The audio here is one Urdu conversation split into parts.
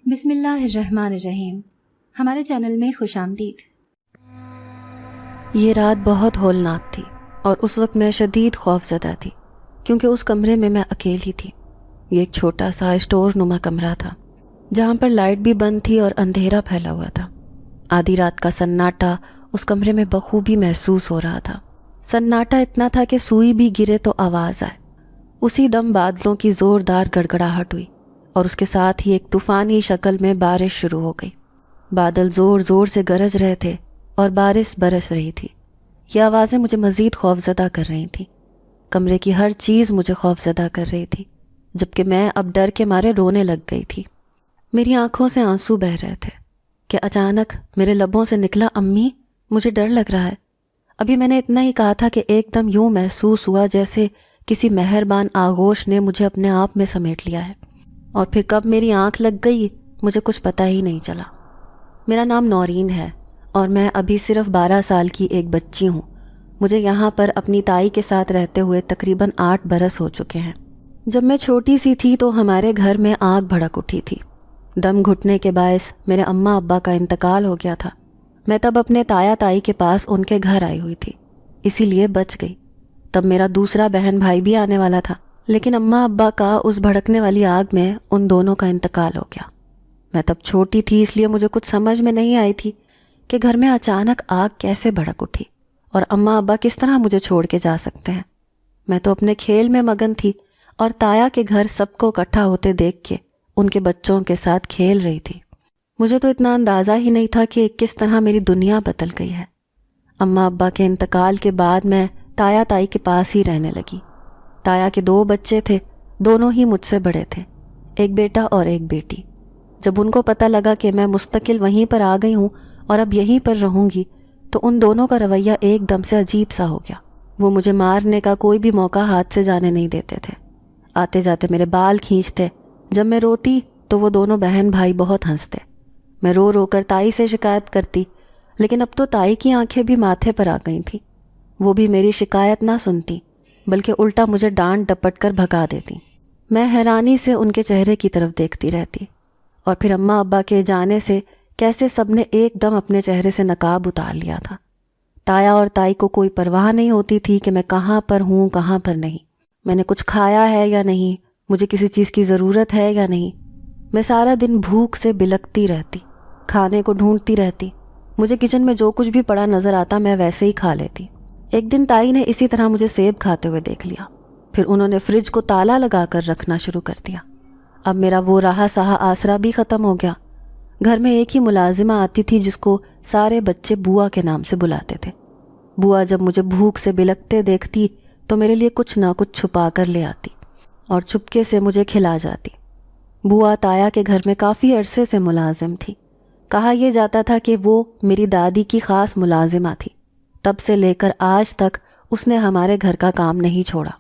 بسم اللہ الرحمن الرحیم۔ ہمارے چینل میں خوش آمدید۔ یہ رات بہت ہولناک تھی اور اس وقت میں شدید خوف زدہ تھی کیونکہ اس کمرے میں اکیلی تھی۔ یہ ایک چھوٹا سا اسٹور نما کمرہ تھا جہاں پر لائٹ بھی بند تھی اور اندھیرا پھیلا ہوا تھا۔ آدھی رات کا سناٹا اس کمرے میں بخوبی محسوس ہو رہا تھا۔ سناٹا اتنا تھا کہ سوئی بھی گرے تو آواز آئے۔ اسی دم بادلوں کی زوردار گڑگڑاہٹ ہوئی اور اس کے ساتھ ہی ایک طوفانی شکل میں بارش شروع ہو گئی۔ بادل زور زور سے گرج رہے تھے اور بارش برس رہی تھی۔ یہ آوازیں مجھے مزید خوفزدہ کر رہی تھیں۔ کمرے کی ہر چیز مجھے خوفزدہ کر رہی تھی، جبکہ میں اب ڈر کے مارے رونے لگ گئی تھی۔ میری آنکھوں سے آنسو بہہ رہے تھے کہ اچانک میرے لبوں سے نکلا، امی مجھے ڈر لگ رہا ہے۔ ابھی میں نے اتنا ہی کہا تھا کہ ایک دم یوں محسوس ہوا جیسے کسی مہربان آغوش نے مجھے اپنے آپ میں سمیٹ لیا ہے، اور پھر کب میری آنکھ لگ گئی مجھے کچھ پتہ ہی نہیں چلا۔ میرا نام نورین ہے اور میں ابھی صرف 12 سال کی ایک بچی ہوں۔ مجھے یہاں پر اپنی تائی کے ساتھ رہتے ہوئے تقریباً 8 برس ہو چکے ہیں۔ جب میں چھوٹی سی تھی تو ہمارے گھر میں آگ بھڑک اٹھی تھی۔ دم گھٹنے کے باعث میرے اماں ابا کا انتقال ہو گیا تھا۔ میں تب اپنے تایا تائی کے پاس ان کے گھر آئی ہوئی تھی، اسی لیے بچ گئی۔ تب میرا دوسرا بہن بھائی بھی آنے والا تھا، لیکن اماں ابا کا اس بھڑکنے والی آگ میں ان دونوں کا انتقال ہو گیا۔ میں تب چھوٹی تھی، اس لیے مجھے کچھ سمجھ میں نہیں آئی تھی کہ گھر میں اچانک آگ کیسے بھڑک اٹھی اور اماں ابا کس طرح مجھے چھوڑ کے جا سکتے ہیں۔ میں تو اپنے کھیل میں مگن تھی اور تایا کے گھر سب کو اکٹھا ہوتے دیکھ کے ان کے بچوں کے ساتھ کھیل رہی تھی۔ مجھے تو اتنا اندازہ ہی نہیں تھا کہ کس طرح میری دنیا بدل گئی ہے۔ اماں ابا کے انتقال کے بعد میں تایا تائی کے پاس ہی رہنے لگی۔ تایا کے 2 بچے تھے، دونوں ہی مجھ سے بڑے تھے، ایک بیٹا اور ایک بیٹی۔ جب ان کو پتہ لگا کہ میں مستقل وہیں پر آ گئی ہوں اور اب یہیں پر رہوں گی تو ان دونوں کا رویہ ایک دم سے عجیب سا ہو گیا۔ وہ مجھے مارنے کا کوئی بھی موقع ہاتھ سے جانے نہیں دیتے تھے۔ آتے جاتے میرے بال کھینچتے۔ جب میں روتی تو وہ دونوں بہن بھائی بہت ہنستے۔ میں رو رو کر تائی سے شکایت کرتی، لیکن اب تو تائی کی آنکھیں بھی ماتھے پر آ گئی تھیں۔ وہ بھی میری شکایت نہ سنتی بلکہ الٹا مجھے ڈانٹ ڈپٹ کر بھگا دیتی۔ میں حیرانی سے ان کے چہرے کی طرف دیکھتی رہتی، اور پھر اماں ابا کے جانے سے کیسے سب نے ایک دم اپنے چہرے سے نقاب اتار لیا تھا۔ تایا اور تائی کو کوئی پرواہ نہیں ہوتی تھی کہ میں کہاں پر ہوں کہاں پر نہیں، میں نے کچھ کھایا ہے یا نہیں، مجھے کسی چیز کی ضرورت ہے یا نہیں۔ میں سارا دن بھوک سے بلکتی رہتی، کھانے کو ڈھونڈتی رہتی۔ مجھے کچن میں جو کچھ بھی پڑا نظر آتا میں ویسے ہی کھا لیتی۔ ایک دن تائی نے اسی طرح مجھے سیب کھاتے ہوئے دیکھ لیا۔ پھر انہوں نے فریج کو تالا لگا کر رکھنا شروع کر دیا۔ اب میرا وہ رہا سہا آسرا بھی ختم ہو گیا۔ گھر میں ایک ہی ملازمہ آتی تھی جس کو سارے بچے بوا کے نام سے بلاتے تھے۔ بوا جب مجھے بھوک سے بلکتے دیکھتی تو میرے لیے کچھ نہ کچھ چھپا کر لے آتی اور چپکے سے مجھے کھلا جاتی۔ بوا تایا کے گھر میں کافی عرصے سے ملازم تھی۔ کہا یہ جاتا تھا کہ وہ میری دادی کی خاص ملازمہ تھی۔ تب سے لے کر آج تک اس نے ہمارے گھر کا کام نہیں چھوڑا۔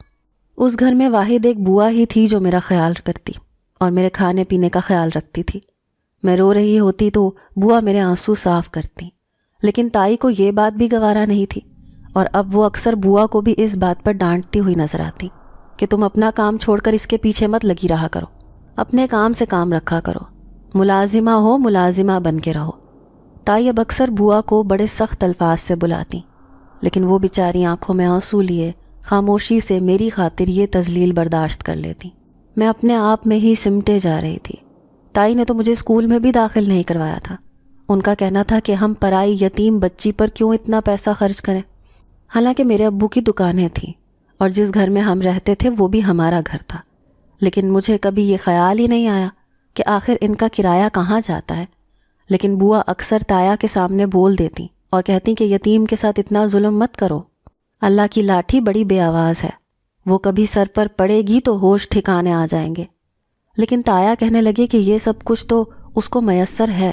اس گھر میں واحد ایک بوا ہی تھی جو میرا خیال کرتی اور میرے کھانے پینے کا خیال رکھتی تھی۔ میں رو رہی ہوتی تو بوا میرے آنسو صاف کرتی، لیکن تائی کو یہ بات بھی گوارا نہیں تھی، اور اب وہ اکثر بوا کو بھی اس بات پر ڈانٹتی ہوئی نظر آتی کہ تم اپنا کام چھوڑ کر اس کے پیچھے مت لگی رہا کرو، اپنے کام سے کام رکھا کرو، ملازمہ ہو ملازمہ بن کے رہو۔ تائی اب اکثر بوا کو بڑے سخت الفاظ سے بلاتی، لیکن وہ بیچاری آنکھوں میں آنسو لیے خاموشی سے میری خاطر یہ تذلیل برداشت کر لیتی۔ میں اپنے آپ میں ہی سمٹے جا رہی تھی۔ تائی نے تو مجھے اسکول میں بھی داخل نہیں کروایا تھا۔ ان کا کہنا تھا کہ ہم پرائی یتیم بچی پر کیوں اتنا پیسہ خرچ کریں، حالانکہ میرے ابو کی دکانیں تھیں اور جس گھر میں ہم رہتے تھے وہ بھی ہمارا گھر تھا۔ لیکن مجھے کبھی یہ خیال ہی نہیں آیا کہ آخر ان کا کرایہ کہاں جاتا ہے۔ لیکن بوا اکثر تایا کے سامنے بول دیتی اور کہتی کہ یتیم کے ساتھ اتنا ظلم مت کرو، اللہ کی لاٹھی بڑی بے آواز ہے، وہ کبھی سر پر پڑے گی تو ہوش ٹھکانے آ جائیں گے۔ لیکن تایا کہنے لگے کہ یہ سب کچھ تو اس کو میسر ہے،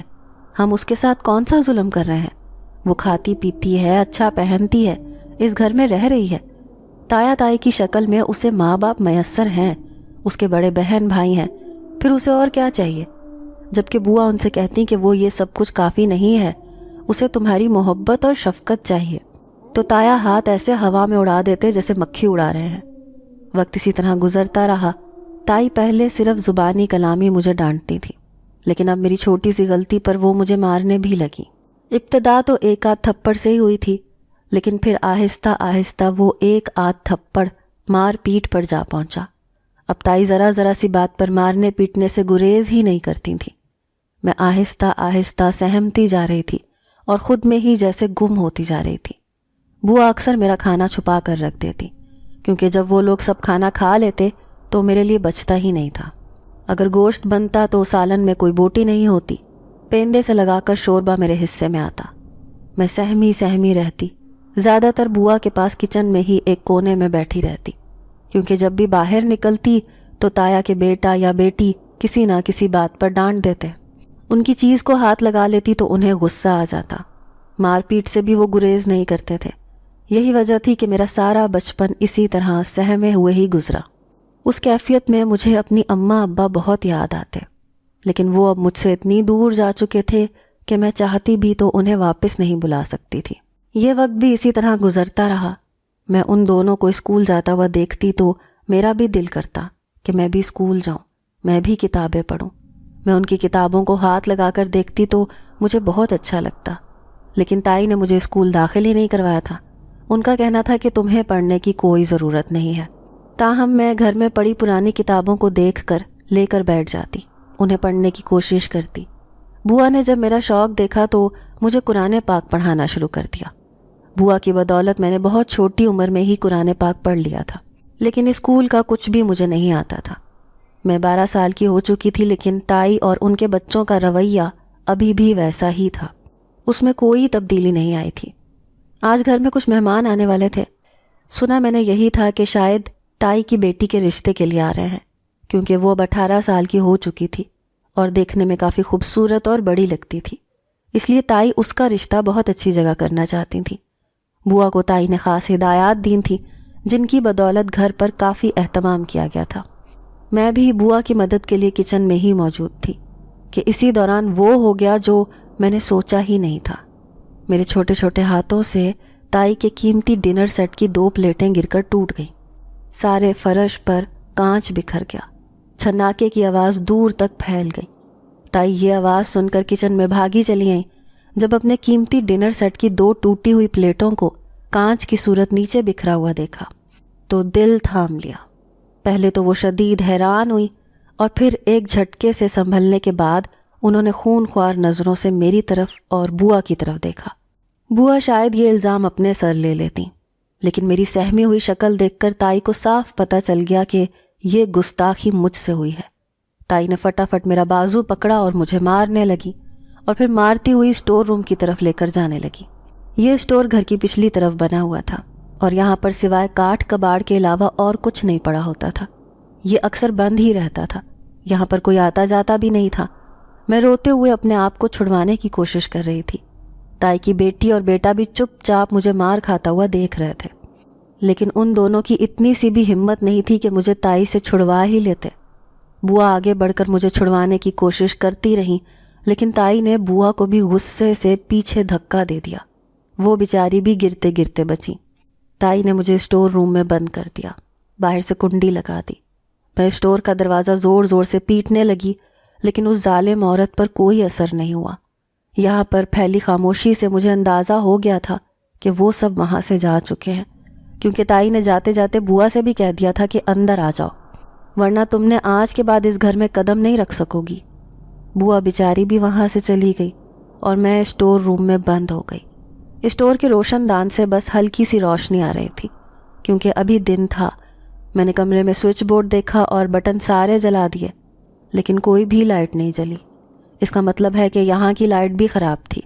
ہم اس کے ساتھ کون سا ظلم کر رہے ہیں، وہ کھاتی پیتی ہے، اچھا پہنتی ہے، اس گھر میں رہ رہی ہے۔ تایا تائی کی شکل میں اسے ماں باپ میسر ہیں، اس کے بڑے بہن بھائی ہیں، پھر اسے اور کیا چاہیے؟ جبکہ بوا ان سے کہتی کہ وہ یہ سب کچھ کافی نہیں ہے، اسے تمہاری محبت اور شفقت چاہیے۔ تو تایا ہاتھ ایسے ہوا میں اڑا دیتے جیسے مکھی اڑا رہے ہیں۔ وقت اسی طرح گزرتا رہا۔ تائی پہلے صرف زبانی کلامی مجھے ڈانٹتی تھی، لیکن اب میری چھوٹی سی غلطی پر وہ مجھے مارنے بھی لگی۔ ابتدا تو ایک آدھ تھپڑ سے ہی ہوئی تھی، لیکن پھر آہستہ آہستہ وہ ایک آدھ تھپڑ مار پیٹ پر جا پہنچا۔ اب تائی ذرا ذرا سی بات پر مارنے پیٹنے سے گریز ہی نہیں کرتی تھی۔ میں آہستہ آہستہ سہمتی جا رہی تھی اور خود میں ہی جیسے گم ہوتی جا رہی تھی۔ بوا اکثر میرا کھانا چھپا کر رکھ دیتی، کیونکہ جب وہ لوگ سب کھانا کھا لیتے تو میرے لیے بچتا ہی نہیں تھا۔ اگر گوشت بنتا تو سالن میں کوئی بوٹی نہیں ہوتی، پیندے سے لگا کر شوربہ میرے حصے میں آتا۔ میں سہمی رہتی، زیادہ تر بوا کے پاس کچن میں ہی ایک کونے میں بیٹھی رہتی، کیونکہ جب بھی باہر نکلتی تو تایا کے بیٹا یا بیٹی کسی نہ کسی بات پر ڈانٹ دیتے۔ ان کی چیز کو ہاتھ لگا لیتی تو انہیں غصہ آ جاتا۔ مار پیٹ سے بھی وہ گریز نہیں کرتے تھے۔ یہی وجہ تھی کہ میرا سارا بچپن اسی طرح سہمے ہوئے ہی گزرا۔ اس کیفیت میں مجھے اپنی اماں ابا بہت یاد آتے، لیکن وہ اب مجھ سے اتنی دور جا چکے تھے کہ میں چاہتی بھی تو انہیں واپس نہیں بلا سکتی تھی۔ یہ وقت بھی اسی طرح گزرتا رہا۔ میں ان دونوں کو اسکول جاتا ہوا دیکھتی تو میرا بھی دل کرتا کہ میں بھی اسکول جاؤں، میں بھی کتابیں پڑھوں۔ میں ان کی کتابوں کو ہاتھ لگا کر دیکھتی تو مجھے بہت اچھا لگتا، لیکن تائی نے مجھے اسکول داخل ہی نہیں کروایا تھا۔ ان کا کہنا تھا کہ تمہیں پڑھنے کی کوئی ضرورت نہیں ہے۔ تاہم میں گھر میں پڑی پرانی کتابوں کو دیکھ کر لے کر بیٹھ جاتی، انہیں پڑھنے کی کوشش کرتی۔ بوا نے جب میرا شوق دیکھا تو مجھے قرآن پاک پڑھانا شروع کر دیا۔ بوا کی بدولت میں نے بہت چھوٹی عمر میں ہی قرآن پاک پڑھ لیا تھا، لیکن اسکول کا کچھ بھی مجھے نہیں آتا تھا۔ میں 12 سال کی ہو چکی تھی، لیکن تائی اور ان کے بچوں کا رویہ ابھی بھی ویسا ہی تھا، اس میں کوئی تبدیلی نہیں آئی تھی۔ آج گھر میں کچھ مہمان آنے والے تھے۔ سنا میں نے یہی تھا کہ شاید تائی کی بیٹی کے رشتے کے لیے آ رہے ہیں، کیونکہ وہ اب 18 سال کی ہو چکی تھی اور دیکھنے میں کافی خوبصورت اور بڑی لگتی تھی، اس لیے تائی اس کا رشتہ بہت اچھی جگہ کرنا چاہتی تھی۔ بوا کو تائی نے خاص ہدایات دی تھیں، جن کی بدولت گھر پر کافی اہتمام کیا گیا تھا۔ میں بھی بوا کی مدد کے لیے کچن میں ہی موجود تھی کہ اسی دوران وہ ہو گیا جو میں نے سوچا ہی نہیں تھا۔ میرے چھوٹے چھوٹے ہاتھوں سے تائی کے قیمتی ڈنر سیٹ کی 2 پلیٹیں گر کر ٹوٹ گئیں۔ سارے فرش پر کانچ بکھر گیا، چھناکے کی آواز دور تک پھیل گئی۔ تائی یہ آواز سن کر کچن میں بھاگی چلی آئیں۔ جب اپنے قیمتی ڈنر سیٹ کی 2 ٹوٹی ہوئی پلیٹوں کو کانچ کی صورت نیچے بکھرا ہوا دیکھا تو دل تھام لیا۔ پہلے تو وہ شدید حیران ہوئی اور پھر ایک جھٹکے سے سنبھلنے کے بعد انہوں نے خون خوار نظروں سے میری طرف اور بوا کی طرف دیکھا۔ بوا شاید یہ الزام اپنے سر لے لیتی، لیکن میری سہمی ہوئی شکل دیکھ کر تائی کو صاف پتہ چل گیا کہ یہ گستاخی مجھ سے ہوئی ہے۔ تائی نے فٹافٹ میرا بازو پکڑا اور مجھے مارنے لگی، اور پھر مارتی ہوئی اسٹور روم کی طرف لے کر جانے لگی۔ یہ اسٹور گھر کی پچھلی طرف بنا ہوا تھا اور یہاں پر سوائے کاٹھ کباڑ کے علاوہ اور کچھ نہیں پڑا ہوتا تھا۔ یہ اکثر بند ہی رہتا تھا، یہاں پر کوئی آتا جاتا بھی نہیں تھا۔ میں روتے ہوئے اپنے آپ کو چھڑوانے کی کوشش کر رہی تھی۔ تائی کی بیٹی اور بیٹا بھی چپ چاپ مجھے مار کھاتا ہوا دیکھ رہے تھے، لیکن ان دونوں کی اتنی سی بھی ہمت نہیں تھی کہ مجھے تائی سے چھڑوا ہی لیتے۔ بوا آگے بڑھ کر مجھے چھڑوانے کی کوشش کرتی رہیں، لیکن تائی نے بوا کو بھی غصے سے پیچھے دھکا دے دیا۔ وہ بیچاری بھی گرتے گرتے بچی۔ تائی نے مجھے اسٹور روم میں بند کر دیا، باہر سے کنڈی لگا دی۔ میں اسٹور کا دروازہ زور زور سے پیٹنے لگی، لیکن اس ظالم عورت پر کوئی اثر نہیں ہوا۔ یہاں پر پھیلی خاموشی سے مجھے اندازہ ہو گیا تھا کہ وہ سب وہاں سے جا چکے ہیں، کیونکہ تائی نے جاتے جاتے بوا سے بھی کہہ دیا تھا کہ اندر آ جاؤ، ورنہ تم نے آج کے بعد اس گھر میں قدم نہیں رکھ سکو گی۔ بوا بیچاری بھی وہاں سے چلی گئی اور میں اسٹور روم میں بند ہو گئی۔ اسٹور کے روشن دان سے بس ہلکی سی روشنی آ رہی تھی، کیونکہ ابھی دن تھا۔ میں نے کمرے میں سوئچ بورڈ دیکھا اور بٹن سارے جلا دیے، لیکن کوئی بھی لائٹ نہیں جلی۔ اس کا مطلب ہے کہ یہاں کی لائٹ بھی خراب تھی۔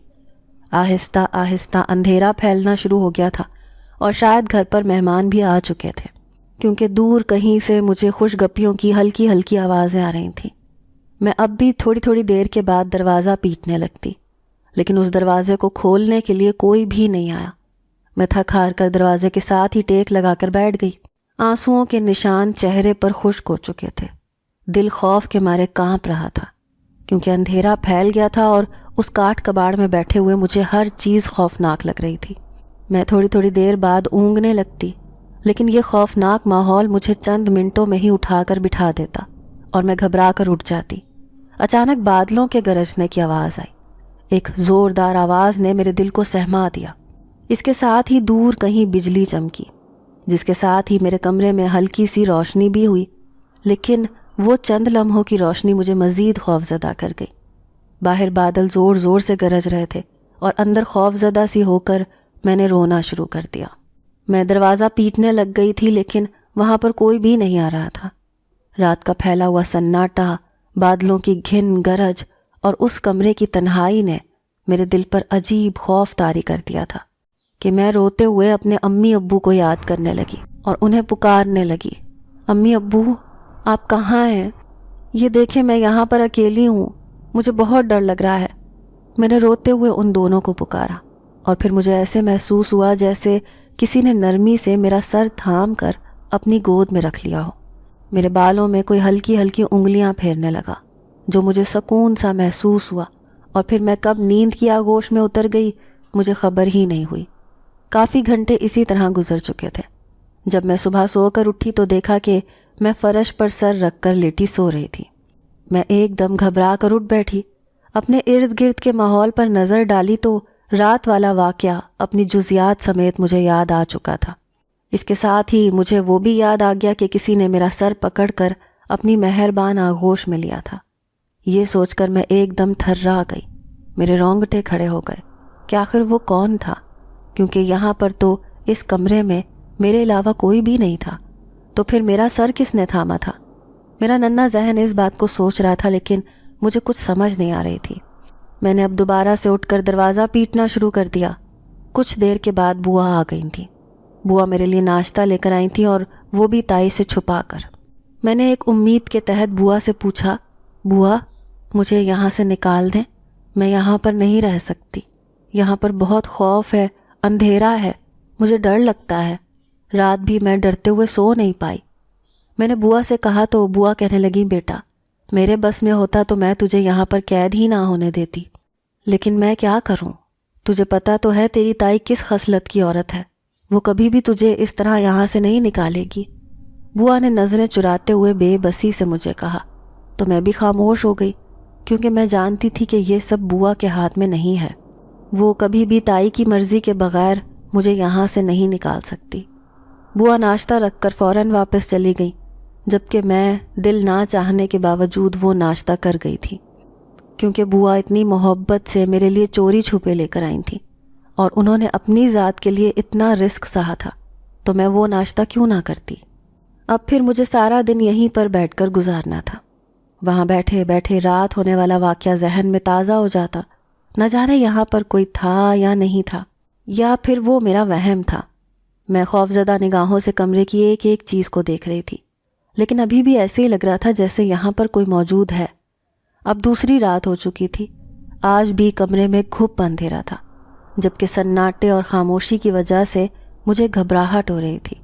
آہستہ آہستہ اندھیرا پھیلنا شروع ہو گیا تھا اور شاید گھر پر مہمان بھی آ چکے تھے، کیونکہ دور کہیں سے مجھے خوش گپیوں کی ہلکی ہلکی آوازیں آ رہی تھیں۔ میں اب بھی تھوڑی تھوڑی دیر کے بعد دروازہ پیٹنے لگتی، لیکن اس دروازے کو کھولنے کے لیے کوئی بھی نہیں آیا۔ میں تھک ہار کر دروازے کے ساتھ ہی ٹیک لگا کر بیٹھ گئی۔ آنسوؤں کے نشان چہرے پر خشک ہو چکے تھے۔ دل خوف کے مارے کانپ رہا تھا، کیونکہ اندھیرا پھیل گیا تھا اور اس کاٹ کباڑ میں بیٹھے ہوئے مجھے ہر چیز خوفناک لگ رہی تھی۔ میں تھوڑی تھوڑی دیر بعد اونگنے لگتی، لیکن یہ خوفناک ماحول مجھے چند منٹوں میں ہی اٹھا کر بٹھا دیتا اور میں گھبرا کر اٹھ جاتی۔ اچانک بادلوں کے گرجنے کی آواز آئی۔ ایک زوردار آواز نے میرے دل کو سہما دیا۔ اس کے ساتھ ہی دور کہیں بجلی چمکی، جس کے ساتھ ہی میرے کمرے میں ہلکی سی روشنی بھی ہوئی، لیکن وہ چند لمحوں کی روشنی مجھے مزید خوفزدہ کر گئی۔ باہر بادل زور زور سے گرج رہے تھے اور اندر خوفزدہ سی ہو کر میں نے رونا شروع کر دیا۔ میں دروازہ پیٹنے لگ گئی تھی، لیکن وہاں پر کوئی بھی نہیں آ رہا تھا۔ رات کا پھیلا ہوا سناٹا، بادلوں کی گھن گرج اور اس کمرے کی تنہائی نے میرے دل پر عجیب خوف طاری کر دیا تھا کہ میں روتے ہوئے اپنے امی ابو کو یاد کرنے لگی اور انہیں پکارنے لگی، امی ابو آپ کہاں ہیں؟ یہ دیکھیں میں یہاں پر اکیلی ہوں، مجھے بہت ڈر لگ رہا ہے۔ میں نے روتے ہوئے ان دونوں کو پکارا اور پھر مجھے ایسے محسوس ہوا جیسے کسی نے نرمی سے میرا سر تھام کر اپنی گود میں رکھ لیا ہو۔ میرے بالوں میں کوئی ہلکی ہلکی انگلیاں پھیرنے لگا، جو مجھے سکون سا محسوس ہوا، اور پھر میں کب نیند کی آغوش میں اتر گئی مجھے خبر ہی نہیں ہوئی۔ کافی گھنٹے اسی طرح گزر چکے تھے۔ جب میں صبح سو کر اٹھی تو دیکھا کہ میں فرش پر سر رکھ کر لیٹی سو رہی تھی۔ میں ایک دم گھبرا کر اٹھ بیٹھی، اپنے ارد گرد کے ماحول پر نظر ڈالی تو رات والا واقعہ اپنی جزیات سمیت مجھے یاد آ چکا تھا۔ اس کے ساتھ ہی مجھے وہ بھی یاد آ گیا کہ کسی نے میرا سر پکڑ کر اپنی مہربان آغوش میں لیا تھا۔ یہ سوچ کر میں ایک دم تھرا گئی، میرے رونگٹے کھڑے ہو گئے کہ آخر وہ کون تھا، کیونکہ یہاں پر تو اس کمرے میں میرے علاوہ کوئی بھی نہیں تھا۔ تو پھر میرا سر کس نے تھاما تھا؟ میرا ننھا ذہن اس بات کو سوچ رہا تھا، لیکن مجھے کچھ سمجھ نہیں آ رہی تھی۔ میں نے اب دوبارہ سے اٹھ کر دروازہ پیٹنا شروع کر دیا۔ کچھ دیر کے بعد بوا آ گئی تھیں۔ بوا میرے لیے ناشتہ لے کر آئی تھیں، اور وہ بھی تائی سے چھپا کر۔ میں نے ایک امید کے تحت بوا سے پوچھا، بوا مجھے یہاں سے نکال دیں، میں یہاں پر نہیں رہ سکتی، یہاں پر بہت خوف ہے، اندھیرا ہے، مجھے ڈر لگتا ہے، رات بھی میں ڈرتے ہوئے سو نہیں پائی۔ میں نے بوا سے کہا تو بوا کہنے لگی، بیٹا میرے بس میں ہوتا تو میں تجھے یہاں پر قید ہی نہ ہونے دیتی، لیکن میں کیا کروں؟ تجھے پتا تو ہے تیری تائی کس خصلت کی عورت ہے، وہ کبھی بھی تجھے اس طرح یہاں سے نہیں نکالے گی۔ بوا نے نظریں چراتے ہوئے بے بسی سے مجھے کہا، تو میں بھی خاموش ہو گئی، کیونکہ میں جانتی تھی کہ یہ سب بوا کے ہاتھ میں نہیں ہے۔ وہ کبھی بھی تائی کی مرضی کے بغیر مجھے یہاں سے نہیں نکال سکتی۔ بوا ناشتہ رکھ کر فوراً واپس چلی گئی، جبکہ میں دل نہ چاہنے کے باوجود وہ ناشتہ کر گئی تھی، کیونکہ بوا اتنی محبت سے میرے لیے چوری چھپے لے کر آئی تھیں، اور انہوں نے اپنی ذات کے لیے اتنا رسک سہا تھا، تو میں وہ ناشتہ کیوں نہ کرتی۔ اب پھر مجھے سارا دن یہیں پر بیٹھ کر گزارنا تھا۔ وہاں بیٹھے بیٹھے رات ہونے والا واقعہ ذہن میں تازہ ہو جاتا، نہ جانے یہاں پر کوئی تھا یا نہیں تھا، یا پھر وہ میرا وہم تھا۔ میں خوفزدہ نگاہوں سے کمرے کی ایک ایک چیز کو دیکھ رہی تھی، لیکن ابھی بھی ایسے ہی لگ رہا تھا جیسے یہاں پر کوئی موجود ہے۔ اب دوسری رات ہو چکی تھی، آج بھی کمرے میں گھپ اندھیرا تھا، جبکہ سناٹے اور خاموشی کی وجہ سے مجھے گھبراہٹ ہو رہی تھی۔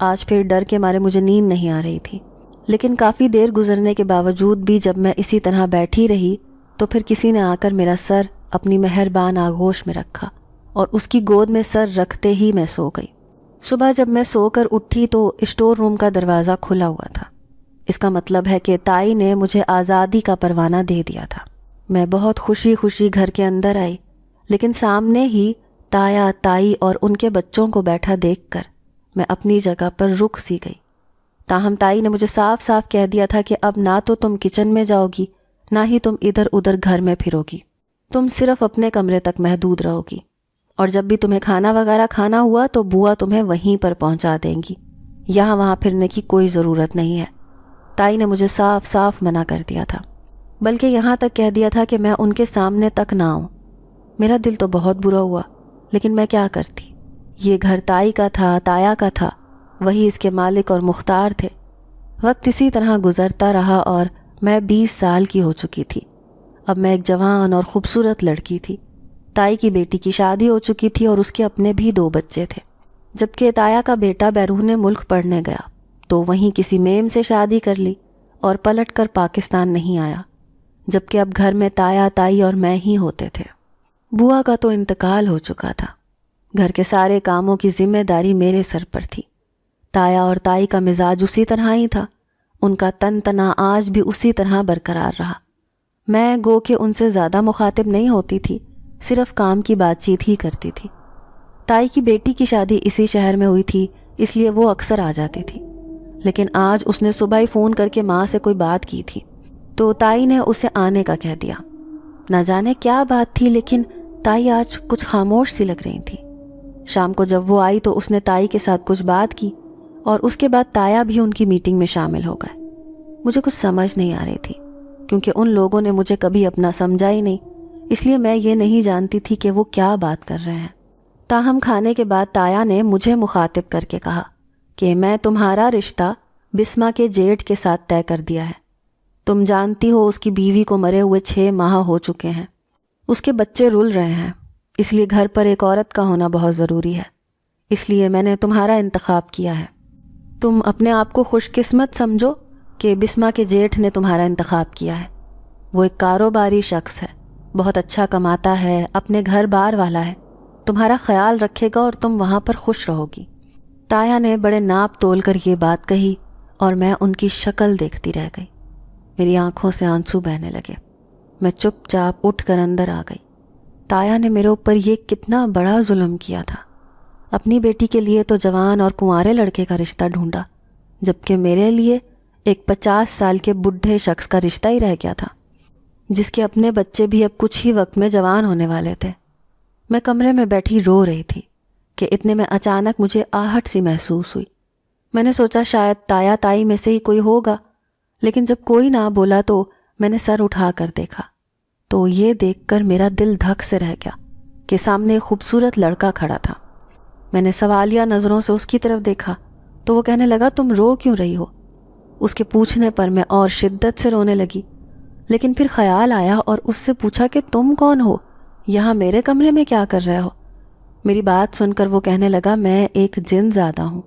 آج پھر ڈر کے مارے مجھے نیند نہیں آ رہی تھی، لیکن کافی دیر گزرنے کے باوجود بھی جب میں اسی طرح بیٹھی رہی تو پھر کسی نے آ کر میرا سر اپنی مہربان آغوش میں رکھا، اور اس کی گود میں سر رکھتے ہی میں سو گئی۔ صبح جب میں سو کر اٹھی تو اسٹور روم کا دروازہ کھلا ہوا تھا۔ اس کا مطلب ہے کہ تائی نے مجھے آزادی کا پروانہ دے دیا تھا۔ میں بہت خوشی خوشی گھر کے اندر آئی، لیکن سامنے ہی تایا، تائی اور ان کے بچوں کو بیٹھا دیکھ کر میں اپنی جگہ پر رک سی گئی۔ تاہم تائی نے مجھے صاف صاف کہہ دیا تھا کہ اب نہ تو تم کچن میں جاؤ گی، نہ ہی تم ادھر ادھر گھر میں پھرو گی، تم صرف اپنے کمرے تک محدود رہو گی، اور جب بھی تمہیں کھانا وغیرہ کھانا ہوا تو بوا تمہیں وہیں پر پہنچا دیں گی، یہاں وہاں پھرنے کی کوئی ضرورت نہیں ہے۔ تائی نے مجھے صاف صاف منع کر دیا تھا، بلکہ یہاں تک کہہ دیا تھا کہ میں ان کے سامنے تک نہ آؤں۔ میرا دل تو بہت برا ہوا، لیکن میں کیا کرتی؟ یہ گھر تائی کا تھا، تایا کا تھا، وہی اس کے مالک اور مختار تھے۔ وقت اسی طرح گزرتا رہا اور میں 20 سال کی ہو چکی تھی۔ اب میں ایک جوان اور خوبصورت لڑکی تھی۔ تائی کی بیٹی کی شادی ہو چکی تھی اور اس کے اپنے بھی 2 بچے تھے، جبکہ تایا کا بیٹا بیرون ملک پڑھنے گیا تو وہیں کسی میم سے شادی کر لی اور پلٹ کر پاکستان نہیں آیا، جبکہ اب گھر میں تایا، تائی اور میں ہی ہوتے تھے۔ بوا کا تو انتقال ہو چکا تھا، گھر کے سارے کاموں کی ذمہ داری میرے سر پر تھی۔ تایا اور تائی کا مزاج اسی طرح ہی تھا، ان کا تن تنا آج بھی اسی طرح برقرار رہا۔ میں گو کہ ان سے زیادہ مخاطب نہیں ہوتی تھی، صرف کام کی بات چیت ہی کرتی تھی۔ تائی کی بیٹی کی شادی اسی شہر میں ہوئی تھی، اس لیے وہ اکثر آ جاتی تھی، لیکن آج اس نے صبح ہی فون کر کے ماں سے کوئی بات کی تھی، تو تائی نے اسے آنے کا کہہ دیا۔ نہ جانے کیا بات تھی، لیکن تائی آج کچھ خاموش سی لگ رہی تھی۔ شام کو جب وہ آئی تو اس نے تائی کے ساتھ کچھ بات کی، اور اس کے بعد تایا بھی ان کی میٹنگ میں شامل ہو گئے۔ مجھے کچھ سمجھ نہیں آ رہی تھی، کیونکہ ان لوگوں نے مجھے کبھی اپنا سمجھا ہی نہیں، اس لیے میں یہ نہیں جانتی تھی کہ وہ کیا بات کر رہے ہیں۔ تاہم کھانے کے بعد تایا نے مجھے مخاطب کر کے کہا کہ میں تمہارا رشتہ بسما کے جیٹھ کے ساتھ طے کر دیا ہے۔ تم جانتی ہو اس کی بیوی کو مرے ہوئے 6 ماہ ہو چکے ہیں، اس کے بچے رل رہے ہیں، اس لیے گھر پر ایک عورت کا ہونا بہت ضروری ہے، اس لیے میں نے تمہارا انتخاب کیا ہے۔ تم اپنے آپ کو خوش قسمت سمجھو کہ بسما کے جیٹھ نے تمہارا انتخاب کیا ہے۔ وہ ایک کاروباری شخص ہے، بہت اچھا کماتا ہے، اپنے گھر بار والا ہے، تمہارا خیال رکھے گا اور تم وہاں پر خوش رہو گی۔ تایا نے بڑے ناپ تول کر یہ بات کہی اور میں ان کی شکل دیکھتی رہ گئی۔ میری آنکھوں سے آنسو بہنے لگے۔ میں چپ چاپ اٹھ کر اندر آ گئی۔ تایا نے میرے اوپر یہ کتنا بڑا ظلم کیا تھا۔ اپنی بیٹی کے لیے تو جوان اور کنوارے لڑکے کا رشتہ ڈھونڈا، جبکہ میرے لیے ایک 50 سال کے بڈھے شخص کا رشتہ ہی رہ گیا تھا، جس کے اپنے بچے بھی اب کچھ ہی وقت میں جوان ہونے والے تھے۔ میں کمرے میں بیٹھی رو رہی تھی کہ اتنے میں اچانک مجھے آہٹ سی محسوس ہوئی۔ میں نے سوچا شاید تایا تائی میں سے ہی کوئی ہوگا، لیکن جب کوئی نہ بولا تو میں نے سر اٹھا کر دیکھا، تو یہ دیکھ کر میرا دل دھک سے رہ گیا کہ سامنے ایک خوبصورت لڑکا کھڑا تھا۔ میں نے سوالیہ نظروں سے اس کی طرف دیکھا تو وہ کہنے لگا تم رو کیوں رہی ہو؟ اس کے پوچھنے پر میں اور شدت سے رونے لگی، لیکن پھر خیال آیا اور اس سے پوچھا کہ تم کون ہو؟ یہاں میرے کمرے میں کیا کر رہے ہو؟ میری بات سن کر وہ کہنے لگا میں ایک جن زادہ ہوں۔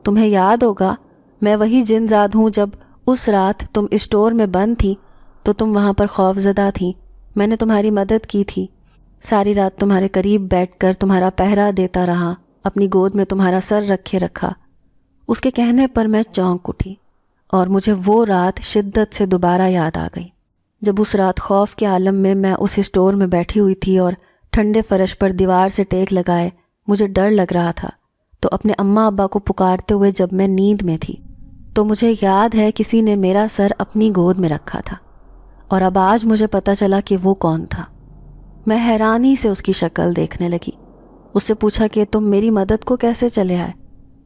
تمہیں یاد ہوگا میں وہی جن زاد ہوں، جب اس رات تم اسٹور میں بند تھی تو تم وہاں پر خوف زدہ تھی، میں نے تمہاری مدد کی تھی، ساری رات تمہارے قریب بیٹھ کر تمہارا پہرا دیتا رہا، اپنی گود میں تمہارا سر رکھے رکھا۔ اس کے کہنے پر میں چونک اٹھی اور مجھے وہ رات شدت سے دوبارہ یاد آ گئی، جب اس رات خوف کے عالم میں اس اسٹور میں بیٹھی ہوئی تھی اور ٹھنڈے فرش پر دیوار سے ٹیک لگائے مجھے ڈر لگ رہا تھا، تو اپنے اماں ابا کو پکارتے ہوئے جب میں نیند میں تھی تو مجھے یاد ہے کسی نے میرا سر اپنی گود میں رکھا تھا، اور اب آج مجھے پتہ چلا کہ وہ کون تھا۔ میں حیرانی سے اس کی شکل دیکھنے لگی۔ اس سے پوچھا کہ تم میری مدد کو کیسے چلے آئے؟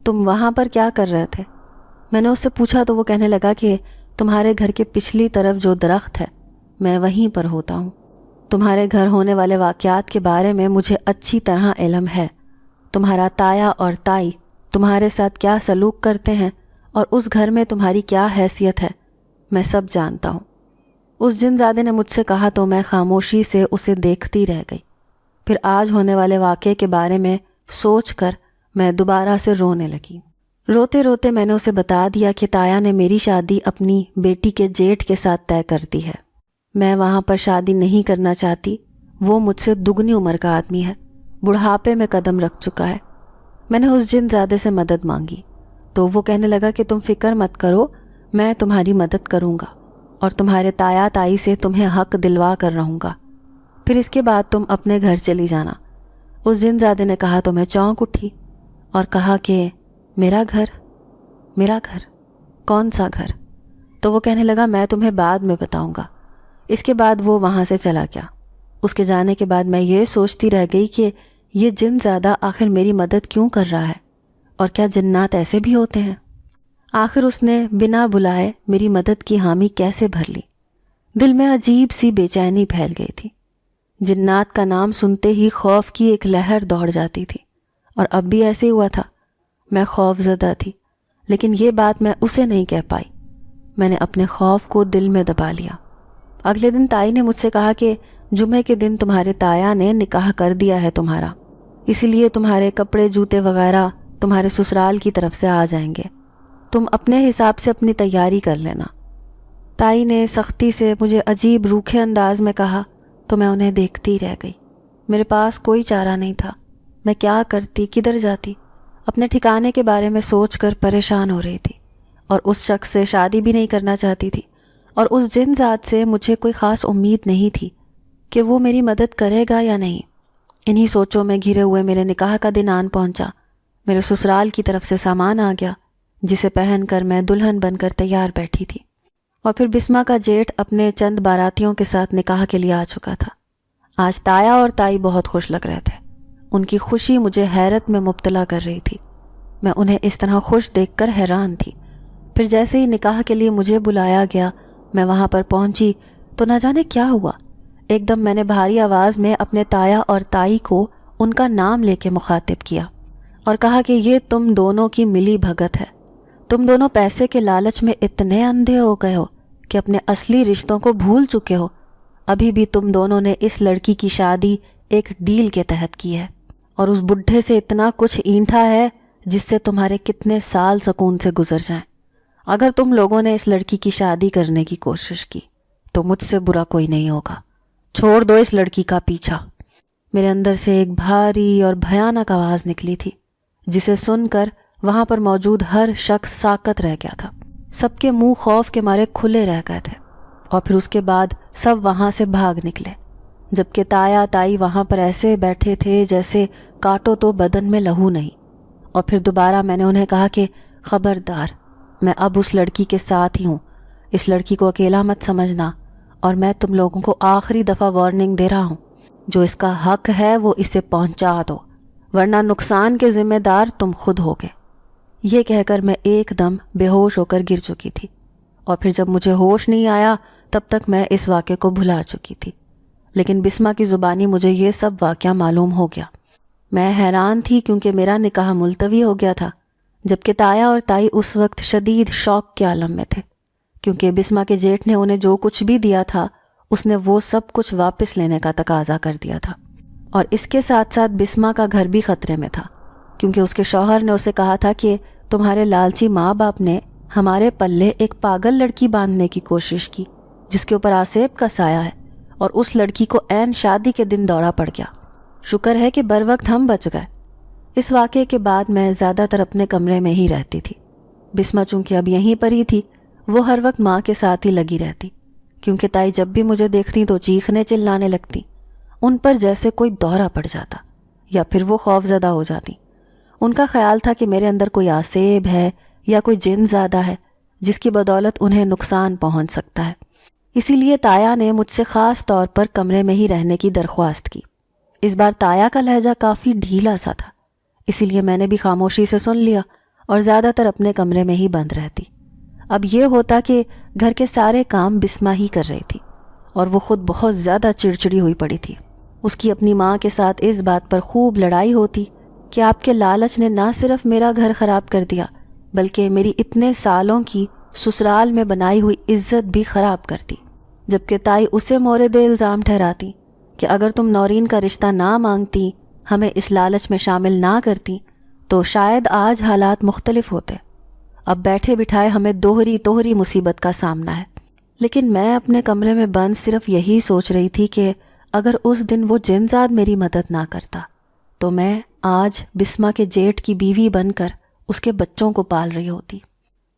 تم وہاں پر کیا کر رہے تھے؟ میں نے اس سے پوچھا تو وہ کہنے لگا کہ تمہارے گھر کے پچھلی طرف جو درخت ہے میں وہیں پر ہوتا ہوں۔ تمہارے گھر ہونے والے واقعات کے بارے میں مجھے اچھی طرح علم ہے، تمہارا تایا اور تائی تمہارے ساتھ کیا سلوک کرتے ہیں اور اس گھر میں تمہاری کیا حیثیت ہے، میں سب جانتا ہوں۔ اس جن زادے نے مجھ سے کہا تو میں خاموشی سے اسے دیکھتی رہ گئی۔ پھر آج ہونے والے واقعے کے بارے میں سوچ کر میں دوبارہ سے رونے لگی۔ روتے روتے میں نے اسے بتا دیا کہ تایا نے میری شادی اپنی بیٹی کے جیٹھ کے ساتھ طے کر دی ہے۔ میں وہاں پر شادی نہیں کرنا چاہتی، وہ مجھ سے دگنی عمر کا آدمی ہے، بڑھاپے میں قدم رکھ چکا ہے۔ میں نے اس جن زادے سے مدد مانگی تو وہ کہنے لگا کہ تم فکر مت کرو، میں تمہاری مدد کروں گا اور تمہارے تایا تائی سے تمہیں حق دلوا کر رہوں گا، پھر اس کے بعد تم اپنے گھر چلی جانا۔ اس جن زادے نے کہا تو میں چونک اٹھی اور کہا کہ میرا گھر؟ میرا گھر؟ کون سا گھر؟ تو وہ کہنے لگا میں تمہیں بعد میں بتاؤں گا۔ اس کے بعد وہ وہاں سے چلا گیا۔ اس کے جانے کے بعد میں یہ سوچتی رہ گئی کہ یہ جن زادہ آخر میری مدد کیوں کر رہا ہے، اور کیا جنات ایسے بھی ہوتے ہیں؟ آخر اس نے بنا بلائے میری مدد کی حامی کیسے بھر لی؟ دل میں عجیب سی بے چینی پھیل گئی تھی۔ جنات کا نام سنتے ہی خوف کی ایک لہر دوڑ جاتی تھی، اور اب بھی ایسے ہی ہوا تھا۔ میں خوف زدہ تھی، لیکن یہ بات میں اسے نہیں کہہ پائی۔ میں نے اپنے خوف کو دل میں دبا لیا۔ اگلے دن تائی نے مجھ سے کہا کہ جمعے کے دن تمہارے تایا نے نکاح کر دیا ہے تمہارا، اسی لیے تمہارے کپڑے جوتے وغیرہ تمہارے سسرال کی طرف سے آ جائیں گے، تم اپنے حساب سے اپنی تیاری کر لینا۔ تائی نے سختی سے مجھے عجیب روکھے انداز میں کہا تو میں انہیں دیکھتی رہ گئی۔ میرے پاس کوئی چارہ نہیں تھا، میں کیا کرتی، کدھر جاتی؟ اپنے ٹھکانے کے بارے میں سوچ کر پریشان ہو رہی تھی، اور اس شخص سے شادی بھی نہیں کرنا چاہتی تھی، اور اس جن ذات سے مجھے کوئی خاص امید نہیں تھی کہ وہ میری مدد کرے گا یا نہیں۔ انہی سوچوں میں گھرے ہوئے میرے نکاح کا دن آن پہنچا۔ میرے سسرال کی طرف سے سامان آ گیا جسے پہن کر میں دلہن بن کر تیار بیٹھی تھی، اور پھر بسمہ کا جیٹھ اپنے چند باراتیوں کے ساتھ نکاح کے لیے آ چکا تھا۔ آج تایا اور تائی بہت خوش لگ رہے تھے۔ ان کی خوشی مجھے حیرت میں مبتلا کر رہی تھی۔ میں انہیں اس طرح خوش دیکھ کر حیران تھی۔ پھر جیسے ہی نکاح کے لیے مجھے بلایا گیا، میں وہاں پر پہنچی تو نہ جانے کیا ہوا، ایک دم میں نے بھاری آواز میں اپنے تایا اور تائی کو ان کا نام لے کے مخاطب کیا اور کہا کہ یہ تم دونوں کی ملی بھگت ہے۔ تم دونوں پیسے کے لالچ میں اتنے اندھے ہو گئے ہو کہ اپنے اصلی رشتوں کو بھول چکے ہو۔ ابھی بھی تم دونوں نے اس لڑکی کی شادی ایک ڈیل کے تحت کی ہے، اور اس بڈھے سے اتنا کچھ اینٹھا ہے جس سے تمہارے کتنے سال سکون سے گزر جائیں۔ اگر تم لوگوں نے اس لڑکی کی شادی کرنے کی کوشش کی تو مجھ سے برا کوئی نہیں ہوگا۔ چھوڑ دو اس لڑکی کا پیچھا۔ میرے اندر سے ایک بھاری اور بھیانک آواز نکلی تھی جسے سن کر وہاں پر موجود ہر شخص ساکت رہ گیا تھا۔ سب کے منہ خوف کے مارے کھلے رہ گئے تھے، اور پھر اس کے بعد سب وہاں سے بھاگ نکلے، جبکہ تایا تائی وہاں پر ایسے بیٹھے تھے جیسے کاٹو تو بدن میں لہو نہیں۔ اور پھر دوبارہ میں نے انہیں کہا کہ خبردار، میں اب اس لڑکی کے ساتھ ہی ہوں، اس لڑکی کو اکیلا مت سمجھنا، اور میں تم لوگوں کو آخری دفعہ وارننگ دے رہا ہوں، جو اس کا حق ہے وہ اسے پہنچا دو، ورنہ نقصان کے ذمہ دار تم خود ہوگے۔ یہ کہہ کر میں ایک دم بے ہوش ہو کر گر چکی تھی، اور پھر جب مجھے ہوش نہیں آیا تب تک میں اس واقعے کو بھلا چکی تھی۔ لیکن بسمہ کی زبانی مجھے یہ سب واقعہ معلوم ہو گیا۔ میں حیران تھی کیونکہ میرا نکاح ملتوی ہو گیا تھا، جبکہ تایا اور تائی اس وقت شدید شوق کے عالم میں تھے، کیونکہ بسمہ کے جیٹھ نے انہیں جو کچھ بھی دیا تھا اس نے وہ سب کچھ واپس لینے کا تقاضا کر دیا تھا۔ اور اس کے ساتھ ساتھ بسمہ کا گھر بھی خطرے میں تھا، کیونکہ اس کے شوہر نے اسے کہا تھا کہ تمہارے لالچی ماں باپ نے ہمارے پلے ایک پاگل لڑکی باندھنے کی کوشش کی جس کے اوپر آسیب کا سایہ ہے، اور اس لڑکی کو عین شادی کے دن دورہ پڑ گیا۔ شکر ہے کہ بر وقت ہم بچ گئے۔ اس واقعے کے بعد میں زیادہ تر اپنے کمرے میں ہی رہتی تھی۔ بسمہ چونکہ اب یہیں پر ہی تھی، وہ ہر وقت ماں کے ساتھ ہی لگی رہتی، کیونکہ تائی جب بھی مجھے دیکھتی تو چیخنے چلانے لگتی، ان پر جیسے کوئی دورہ پڑ جاتا یا پھر وہ خوف زدہ ہو جاتی۔ ان کا خیال تھا کہ میرے اندر کوئی آسیب ہے یا کوئی جن زیادہ ہے جس کی بدولت انہیں نقصان پہنچ سکتا ہے۔ اسی لیے تایا نے مجھ سے خاص طور پر کمرے میں ہی رہنے کی درخواست کی۔ اس بار تایا کا لہجہ کافی ڈھیلا سا تھا، اسی لیے میں نے بھی خاموشی سے سن لیا اور زیادہ تر اپنے کمرے میں ہی بند رہتی۔ اب یہ ہوتا کہ گھر کے سارے کام بسمہ ہی کر رہی تھی، اور وہ خود بہت زیادہ چڑچڑی ہوئی پڑی تھی۔ اس کی اپنی ماں کے ساتھ اس بات پر خوب لڑائی ہوتی کہ آپ کے لالچ نے نہ صرف میرا گھر خراب کر دیا بلکہ میری اتنے سالوں کی سسرال میں بنائی ہوئی عزت بھی خراب کر دی، جبکہ تائی اسے مورد الزام ٹھہراتی کہ اگر تم نورین کا رشتہ نہ مانگتی، ہمیں اس لالچ میں شامل نہ کرتی، تو شاید آج حالات مختلف ہوتے۔ اب بیٹھے بٹھائے ہمیں دوہری مصیبت کا سامنا ہے۔ لیکن میں اپنے کمرے میں بند صرف یہی سوچ رہی تھی کہ اگر اس دن وہ جنزاد میری مدد نہ کرتا تو میں آج بسمہ کے جیٹھ کی بیوی بن کر اس کے بچوں کو پال رہی ہوتی۔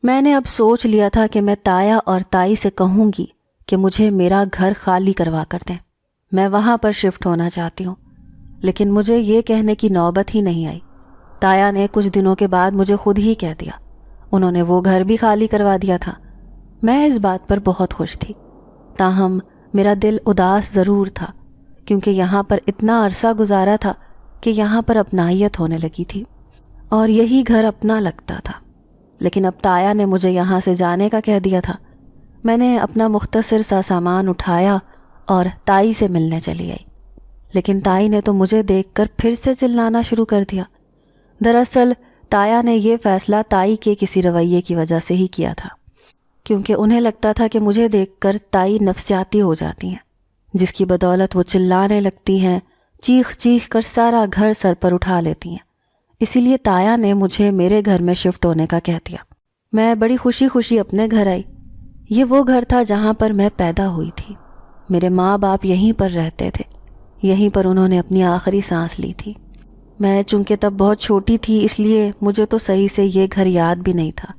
میں نے اب سوچ لیا تھا کہ میں تایا اور تائی سے کہوں گی کہ مجھے میرا گھر خالی کروا کر دیں، میں وہاں پر شفٹ ہونا چاہتی ہوں۔ لیکن مجھے یہ کہنے کی نوبت ہی نہیں آئی۔ تایا نے کچھ دنوں کے بعد مجھے خود ہی کہہ دیا، انہوں نے وہ گھر بھی خالی کروا دیا تھا۔ میں اس بات پر بہت خوش تھی، تاہم میرا دل اداس ضرور تھا، کیونکہ یہاں پر اتنا عرصہ گزارا تھا کہ یہاں پر اپنائیت ہونے لگی تھی اور یہی گھر اپنا لگتا تھا۔ لیکن اب تایا نے مجھے یہاں سے جانے کا کہہ دیا تھا۔ میں نے اپنا مختصر سا سامان اٹھایا اور تائی سے ملنے چلی آئی، لیکن تائی نے تو مجھے دیکھ کر پھر سے چلانا شروع کر دیا۔ دراصل تایا نے یہ فیصلہ تائی کے کسی رویے کی وجہ سے ہی کیا تھا، کیونکہ انہیں لگتا تھا کہ مجھے دیکھ کر تائی نفسیاتی ہو جاتی ہیں، جس کی بدولت وہ چلانے لگتی ہیں، چیخ چیخ کر سارا گھر سر پر اٹھا لیتی ہیں۔ اسی لیے تایا نے مجھے میرے گھر میں شفٹ ہونے کا کہہ دیا۔ میں بڑی خوشی خوشی اپنے گھر آئی۔ یہ وہ گھر تھا جہاں پر میں پیدا ہوئی تھی۔ میرے ماں باپ یہیں پر رہتے تھے، یہیں پر انہوں نے اپنی آخری سانس لی تھی۔ میں چونکہ تب بہت چھوٹی تھی اس لیے مجھے تو صحیح سے یہ گھر یاد بھی نہیں تھا،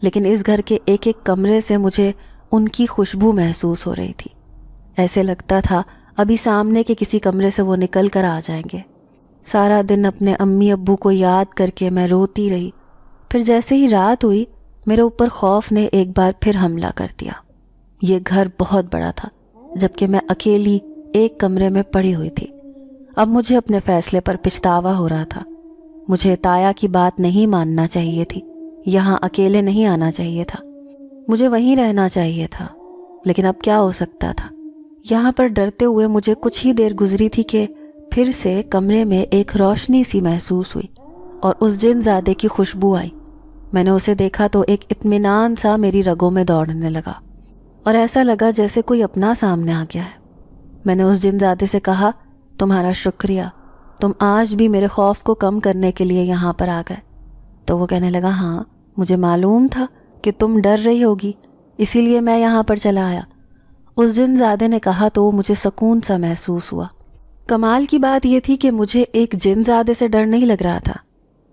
لیکن اس گھر کے ایک ایک کمرے سے مجھے ان کی خوشبو محسوس ہو رہی تھی۔ ایسے لگتا تھا ابھی سامنے کے کسی کمرے سے وہ نکل کر آ جائیں گے۔ سارا دن اپنے امی ابو کو یاد کر کے میں روتی رہی۔ پھر جیسے ہی رات ہوئی میرے اوپر خوف نے ایک بار پھر حملہ کر دیا۔ یہ گھر بہت بڑا تھا جبکہ میں اکیلی ایک کمرے میں پڑی ہوئی تھی۔ اب مجھے اپنے فیصلے پر پچھتاوا ہو رہا تھا۔ مجھے تایا کی بات نہیں ماننا چاہیے تھی، یہاں اکیلے نہیں آنا چاہیے تھا، مجھے وہیں رہنا چاہیے تھا۔ لیکن اب کیا ہو سکتا تھا؟ یہاں پر ڈرتے ہوئے مجھے کچھ ہی دیر گزری تھی کہ پھر سے کمرے میں ایک روشنی سی محسوس ہوئی اور اس جن زادے کی خوشبو آئی۔ میں نے اسے دیکھا تو ایک اطمینان سا میری رگوں میں دوڑنے لگا اور ایسا لگا جیسے کوئی اپنا سامنے آ گیا ہے۔ میں نے اس جن زادے سے کہا، تمہارا شکریہ، تم آج بھی میرے خوف کو کم کرنے کے لیے یہاں پر آ گئے۔ تو وہ کہنے لگا، ہاں مجھے معلوم تھا کہ تم ڈر رہی ہوگی، اسی لیے میں یہاں پر چلا آیا۔ اس جن زادے نے کہا تو مجھے سکون سا محسوس ہوا۔ کمال کی بات یہ تھی کہ مجھے ایک جن زادے سے ڈر نہیں لگ رہا تھا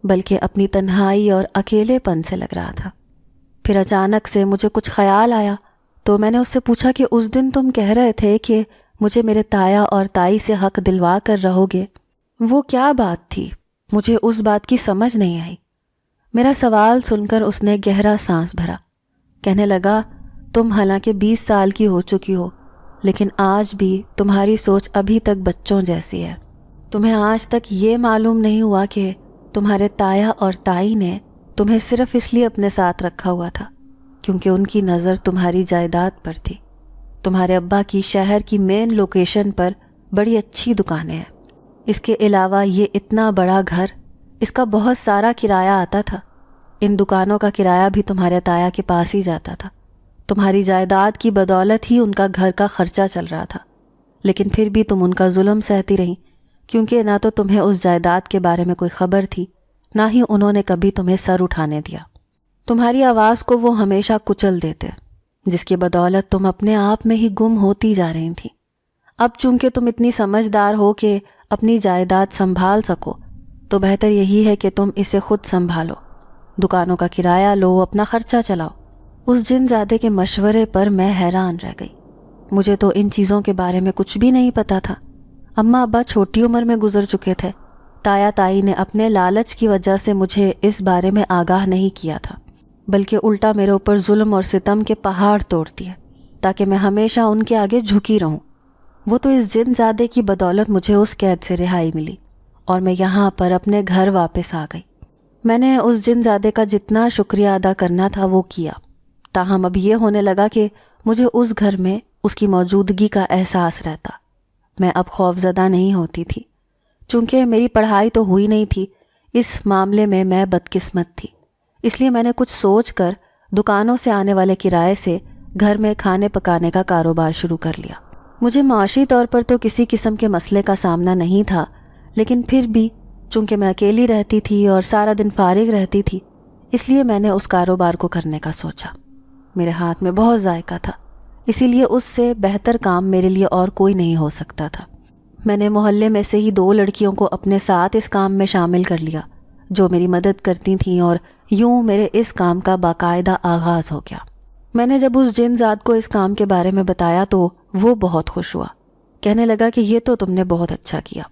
بلکہ اپنی تنہائی اور اکیلے پن سے لگ رہا تھا۔ پھر اچانک سے مجھے کچھ خیال آیا تو میں نے اس سے پوچھا کہ اس دن تم کہہ رہے تھے کہ مجھے میرے تایا اور تائی سے حق دلوا کر رہو گے، وہ کیا بات تھی؟ مجھے اس بات کی سمجھ نہیں آئی۔ میرا سوال سن کر اس نے گہرا سانس بھرا، کہنے لگا، تم حالانکہ 20 سال کی ہو چکی ہو لیکن آج بھی تمہاری سوچ ابھی تک بچوں جیسی ہے۔ تمہیں آج تک یہ معلوم نہیں ہوا کہ تمہارے تایا اور تائی نے تمہیں صرف اس لیے اپنے ساتھ رکھا ہوا تھا کیونکہ ان کی نظر تمہاری جائیداد پر تھی۔ تمہارے ابا کی شہر کی مین لوکیشن پر بڑی اچھی دکانیں ہیں، اس کے علاوہ یہ اتنا بڑا گھر، اس کا بہت سارا کرایہ آتا تھا۔ ان دکانوں کا کرایہ بھی تمہارے تایا کے پاس ہی جاتا تھا۔ تمہاری جائیداد کی بدولت ہی ان کا گھر کا خرچہ چل رہا تھا، لیکن پھر بھی تم ان کا ظلم سہتی رہیں کیونکہ نہ تو تمہیں اس جائیداد کے بارے میں کوئی خبر تھی، نہ ہی انہوں نے کبھی تمہیں سر اٹھانے دیا۔ تمہاری آواز کو وہ ہمیشہ کچل دیتے، جس کی بدولت تم اپنے آپ میں ہی گم ہوتی جا رہی تھی۔ اب چونکہ تم اتنی سمجھدار ہو کہ اپنی جائیداد سنبھال سکو تو بہتر یہی ہے کہ تم اسے خود سنبھالو، دکانوں کا کرایہ لو، اپنا خرچہ چلاؤ۔ اس جن زادے کے مشورے پر میں حیران رہ گئی۔ مجھے تو ان چیزوں کے بارے میں کچھ بھی نہیں پتا تھا۔ اماں ابا چھوٹی عمر میں گزر چکے تھے۔ تایا تائی نے اپنے لالچ کی وجہ سے مجھے اس بارے میں آگاہ نہیں کیا تھا، بلکہ الٹا میرے اوپر ظلم اور ستم کے پہاڑ توڑتی ہے تاکہ میں ہمیشہ ان کے آگے جھکی رہوں۔ وہ تو اس جن زادے کی بدولت مجھے اس قید سے رہائی ملی اور میں یہاں پر اپنے گھر واپس آ گئی۔ میں نے اس جن زادے کا جتنا شکریہ ادا کرنا تھا وہ کیا، تاہم اب یہ ہونے لگا کہ مجھے اس گھر میں اس کی موجودگی کا احساس رہتا۔ میں اب خوفزدہ نہیں ہوتی تھی۔ چونکہ میری پڑھائی تو ہوئی نہیں تھی، اس معاملے میں میں بدقسمت تھی، اس لیے میں نے کچھ سوچ کر دکانوں سے آنے والے کرائے سے گھر میں کھانے پکانے کا کاروبار شروع کر لیا۔ مجھے معاشی طور پر تو کسی قسم کے مسئلے کا سامنا نہیں تھا، لیکن پھر بھی چونکہ میں اکیلی رہتی تھی اور سارا دن فارغ رہتی تھی، اس لیے میں نے اس کاروبار کو کرنے کا سوچا۔ میرے ہاتھ میں بہت ذائقہ تھا، اسی لیے اس سے بہتر کام میرے لیے اور کوئی نہیں ہو سکتا تھا۔ میں نے محلے میں سے ہی 2 لڑکیوں کو اپنے ساتھ اس کام میں شامل کر لیا جو میری مدد کرتی تھیں، اور یوں میرے اس کام کا باقاعدہ آغاز ہو گیا۔ میں نے جب اس جن زاد کو اس کام کے بارے میں بتایا تو وہ بہت خوش ہوا، کہنے لگا کہ یہ تو تم نے بہت اچھا کیا،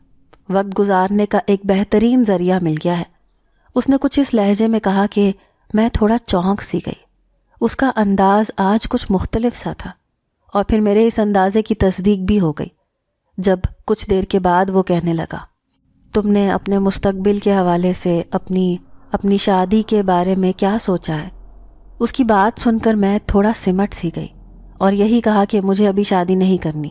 وقت گزارنے کا ایک بہترین ذریعہ مل گیا ہے۔ اس نے کچھ اس لہجے میں کہا کہ میں تھوڑا چونک سی گئی۔ اس کا انداز آج کچھ مختلف سا تھا، اور پھر میرے اس اندازے کی تصدیق بھی ہو گئی جب کچھ دیر کے بعد وہ کہنے لگا، تم نے اپنے مستقبل کے حوالے سے اپنی شادی کے بارے میں کیا سوچا ہے؟ اس کی بات سن کر میں تھوڑا سمٹ سی گئی اور یہی کہا کہ مجھے ابھی شادی نہیں کرنی،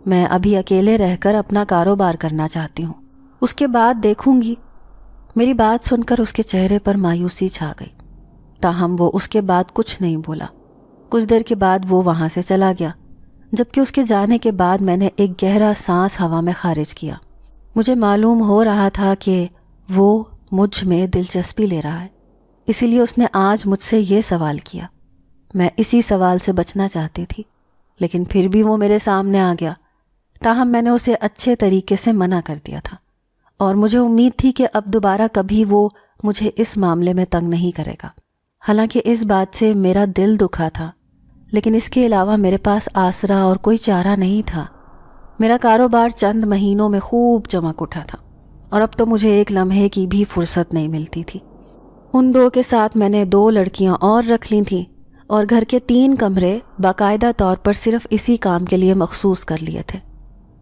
میں ابھی اکیلے رہ کر اپنا کاروبار کرنا چاہتی ہوں، اس کے بعد دیکھوں گی۔ میری بات سن کر اس کے چہرے پر مایوسی چھا گئی، تاہم وہ اس کے بعد کچھ نہیں بولا۔ کچھ دیر کے بعد وہ وہاں سے چلا گیا، جبکہ اس کے جانے کے بعد میں نے ایک گہرا سانس ہوا میں خارج کیا۔ مجھے معلوم ہو رہا تھا کہ وہ مجھ میں دلچسپی لے رہا ہے، اسی لیے اس نے آج مجھ سے یہ سوال کیا۔ میں اسی سوال سے بچنا چاہتی تھی، لیکن پھر بھی وہ میرے سامنے آ گیا، تاہم میں نے اسے اچھے طریقے سے منع کر دیا تھا، اور مجھے امید تھی کہ اب دوبارہ کبھی وہ مجھے اس معاملے میں تنگ نہیں کرے گا۔ حالانکہ اس بات سے میرا دل دکھا تھا، لیکن اس کے علاوہ میرے پاس آسرا اور کوئی چارہ نہیں تھا۔ میرا کاروبار چند مہینوں میں خوب چمک اٹھا تھا اور اب تو مجھے ایک لمحے کی بھی فرصت نہیں ملتی تھی۔ ان 2 کے ساتھ میں نے 2 لڑکیاں اور رکھ لی تھیں اور گھر کے 3 کمرے باقاعدہ طور پر صرف اسی کام کے لیے مخصوص کر لیے تھے۔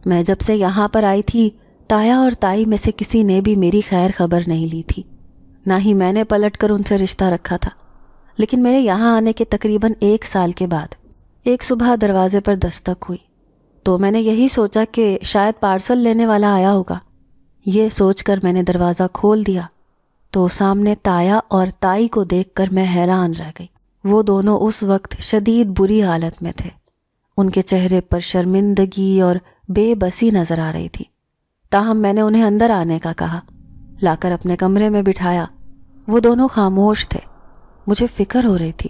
میں جب سے یہاں پر آئی تھی، تایا اور تائی میں سے کسی نے بھی میری خیر خبر نہیں لی تھی، نہ ہی میں نے پلٹ کر ان سے رشتہ رکھا تھا۔ لیکن میرے یہاں آنے کے تقریباً 1 سال کے بعد ایک صبح دروازے پر دستک ہوئی تو میں نے یہی سوچا کہ شاید پارسل لینے والا آیا ہوگا۔ یہ سوچ کر میں نے دروازہ کھول دیا تو سامنے تایا اور تائی کو دیکھ کر میں حیران رہ گئی۔ وہ دونوں اس وقت شدید بری حالت میں تھے۔ ان کے چہرے پر شرمندگی اور بے بسی نظر آ رہی تھی۔ تاہم میں نے انہیں اندر آنے کا کہا، لا کر اپنے کمرے میں بٹھایا۔ وہ دونوں خاموش تھے۔ مجھے فکر ہو رہی تھی،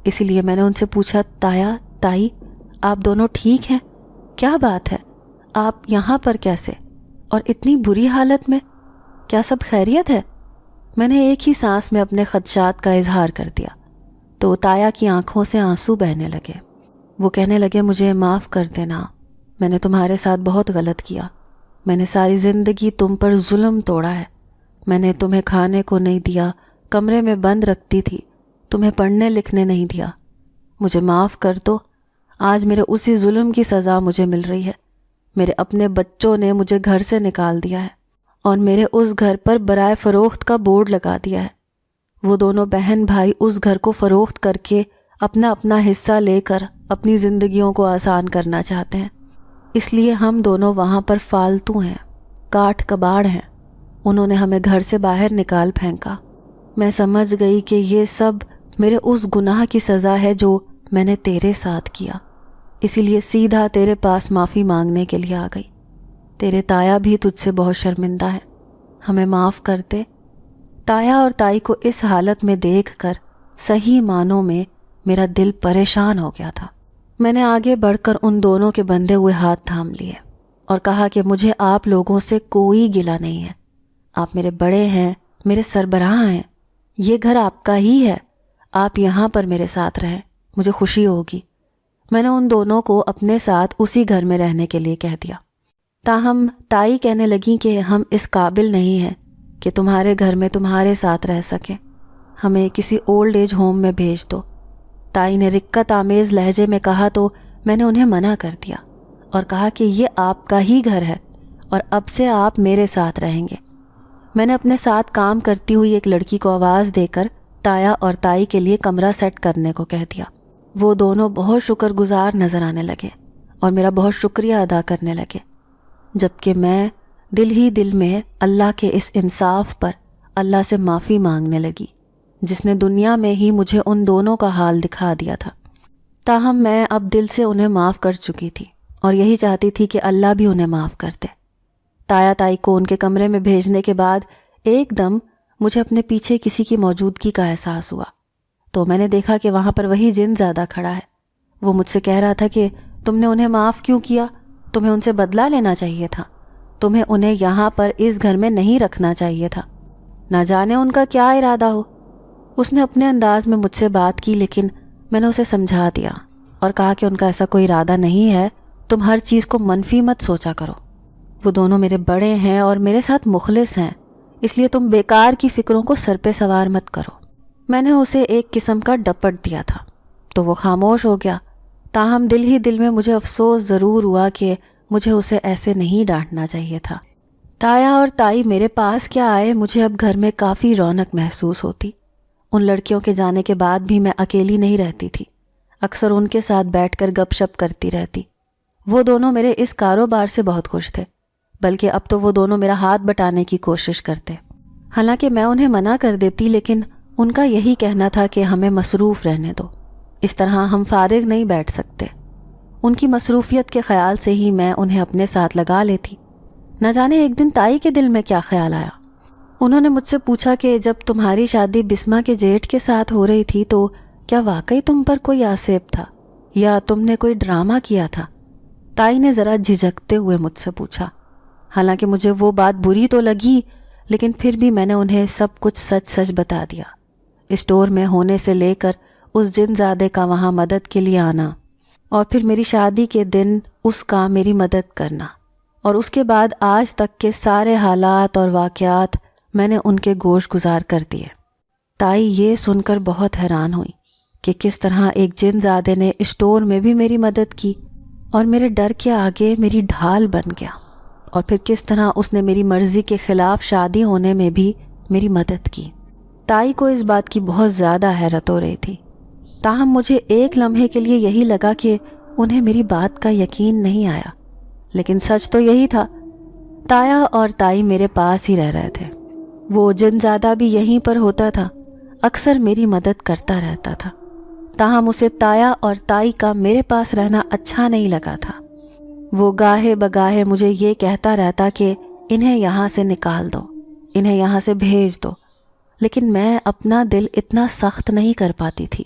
اسی لیے میں نے ان سے پوچھا، تایا، تائی، آپ دونوں ٹھیک ہیں؟ کیا بات ہے؟ آپ یہاں پر کیسے؟ اور اتنی بری حالت میں؟ کیا سب خیریت ہے؟ میں نے ایک ہی سانس میں اپنے خدشات کا اظہار کر دیا تو تایا کی آنکھوں سے آنسو بہنے لگے۔ وہ کہنے لگے، مجھے معاف کر دینا، میں نے تمہارے ساتھ بہت غلط کیا۔ میں نے ساری زندگی تم پر ظلم توڑا ہے۔ میں نے تمہیں کھانے کو نہیں دیا، کمرے میں بند رکھتی تھی، تمہیں پڑھنے لکھنے نہیں دیا۔ مجھے معاف کر دو۔ آج میرے اسی ظلم کی سزا مجھے مل رہی ہے۔ میرے اپنے بچوں نے مجھے گھر سے نکال دیا ہے اور میرے اس گھر پر برائے فروخت کا بورڈ لگا دیا ہے۔ وہ دونوں بہن بھائی اس گھر کو فروخت کر کے اپنا اپنا حصہ لے کر اپنی زندگیوں کو آسان کرنا چاہتے ہیں، اس لیے ہم دونوں وہاں پر فالتو ہیں، کاٹ کباڑ ہیں۔ انہوں نے ہمیں گھر سے باہر نکال پھینکا۔ میں سمجھ گئی کہ یہ سب میرے اس گناہ کی سزا ہے جو میں نے تیرے ساتھ کیا، اسی لیے سیدھا تیرے پاس معافی مانگنے کے لیے آ گئی۔ تیرے تایا بھی تجھ سے بہت شرمندہ ہے، ہمیں معاف کر دے۔ تایا اور تائی کو اس حالت میں دیکھ کر صحیح معنوں میں میرا دل پریشان ہو گیا تھا۔ میں نے آگے بڑھ کر ان دونوں کے بندھے ہوئے ہاتھ تھام لیے اور کہا کہ مجھے آپ لوگوں سے کوئی گلہ نہیں ہے۔ آپ میرے بڑے ہیں، میرے سربراہ ہیں، یہ گھر آپ کا ہی ہے، آپ یہاں پر میرے ساتھ رہیں، مجھے خوشی ہوگی۔ میں نے ان دونوں کو اپنے ساتھ اسی گھر میں رہنے کے لیے کہہ دیا۔ تاہم تائی کہنے لگیں کہ ہم اس قابل نہیں ہیں کہ تمہارے گھر میں تمہارے ساتھ رہ سکیں، ہمیں کسی اولڈ ایج ہوم میں بھیج دو۔ تائی نے رکت آمیز لہجے میں کہا تو میں نے انہیں منع کر دیا اور کہا کہ یہ آپ کا ہی گھر ہے اور اب سے آپ میرے ساتھ رہیں گے۔ میں نے اپنے ساتھ کام کرتی ہوئی ایک لڑکی کو آواز دے کر تایا اور تائی کے لیے کمرہ سیٹ کرنے کو کہہ دیا۔ وہ دونوں بہت شکر گزار نظر آنے لگے اور میرا بہت شکریہ ادا کرنے لگے، جبکہ میں دل ہی دل میں اللہ کے اس انصاف پر اللہ سے معافی مانگنے لگی جس نے دنیا میں ہی مجھے ان دونوں کا حال دکھا دیا تھا۔ تاہم میں اب دل سے انہیں معاف کر چکی تھی اور یہی چاہتی تھی کہ اللہ بھی انہیں معاف کر دے۔ تایا تائی کو ان کے کمرے میں بھیجنے کے بعد ایک دم مجھے اپنے پیچھے کسی کی موجودگی کا احساس ہوا تو میں نے دیکھا کہ وہاں پر وہی جن زیادہ کھڑا ہے۔ وہ مجھ سے کہہ رہا تھا کہ تم نے انہیں معاف کیوں کیا؟ تمہیں ان سے بدلہ لینا چاہیے تھا، تمہیں انہیں یہاں پر اس گھر میں نہیں رکھنا چاہیے تھا، نہ جانے ان کا کیا ارادہ ہو۔ اس نے اپنے انداز میں مجھ سے بات کی، لیکن میں نے اسے سمجھا دیا اور کہا کہ ان کا ایسا کوئی ارادہ نہیں ہے، تم ہر چیز کو منفی مت سوچا کرو۔ وہ دونوں میرے بڑے ہیں اور میرے ساتھ مخلص ہیں، اس لیے تم بیکار کی فکروں کو سر پہ سوار مت کرو۔ میں نے اسے ایک قسم کا ڈپٹ دیا تھا تو وہ خاموش ہو گیا، تاہم دل ہی دل میں مجھے افسوس ضرور ہوا کہ مجھے اسے ایسے نہیں ڈانٹنا چاہیے تھا۔ تایا اور تائی میرے پاس کیا آئے، مجھے اب گھر میں کافی رونق محسوس ہوتی۔ ان لڑکیوں کے جانے کے بعد بھی میں اکیلی نہیں رہتی تھی، اکثر ان کے ساتھ بیٹھ کر گپ شپ کرتی رہتی۔ وہ دونوں میرے اس کاروبار سے بہت خوش تھے، بلکہ اب تو وہ دونوں میرا ہاتھ بٹانے کی کوشش کرتے۔ حالانکہ میں انہیں منع کر دیتی، لیکن ان کا یہی کہنا تھا کہ ہمیں مصروف رہنے دو، اس طرح ہم فارغ نہیں بیٹھ سکتے۔ ان کی مصروفیت کے خیال سے ہی میں انہیں اپنے ساتھ لگا لیتی۔ نہ جانے ایک دن تائی کے دل میں کیا خیال آیا۔ انہوں نے مجھ سے پوچھا کہ جب تمہاری شادی بسما کے جیٹھ کے ساتھ ہو رہی تھی تو کیا واقعی تم پر کوئی آسیب تھا یا تم نے کوئی ڈرامہ کیا تھا؟ تائی نے ذرا جھجکتے ہوئے مجھ سے پوچھا۔ حالانکہ مجھے وہ بات بری تو لگی، لیکن پھر بھی میں نے انہیں سب کچھ سچ سچ بتا دیا۔ اسٹور میں ہونے سے لے کر اس جن زادے کا وہاں مدد کے لیے آنا، اور پھر میری شادی کے دن اس کا میری مدد کرنا، اور اس کے بعد آج تک کے سارے حالات اور واقعات میں نے ان کے گوش گزار کر دیے۔ تائی یہ سن کر بہت حیران ہوئی کہ کس طرح ایک جن زادے نے اسٹور میں بھی میری مدد کی اور میرے ڈر کے آگے میری ڈھال بن گیا، اور پھر کس طرح اس نے میری مرضی کے خلاف شادی ہونے میں بھی میری مدد کی۔ تائی کو اس بات کی بہت زیادہ حیرت ہو رہی تھی، تاہم مجھے ایک لمحے کے لیے یہی لگا کہ انہیں میری بات کا یقین نہیں آیا، لیکن سچ تو یہی تھا۔ تایا اور تائی میرے پاس ہی رہ رہے تھے، وہ جن زادہ بھی یہیں پر ہوتا تھا، اکثر میری مدد کرتا رہتا تھا، تاہم اسے تایا اور تائی کا میرے پاس رہنا اچھا نہیں لگا تھا۔ وہ گاہے بگاہے مجھے یہ کہتا رہتا کہ انہیں یہاں سے نکال دو، انہیں یہاں سے بھیج دو، لیکن میں اپنا دل اتنا سخت نہیں کر پاتی تھی۔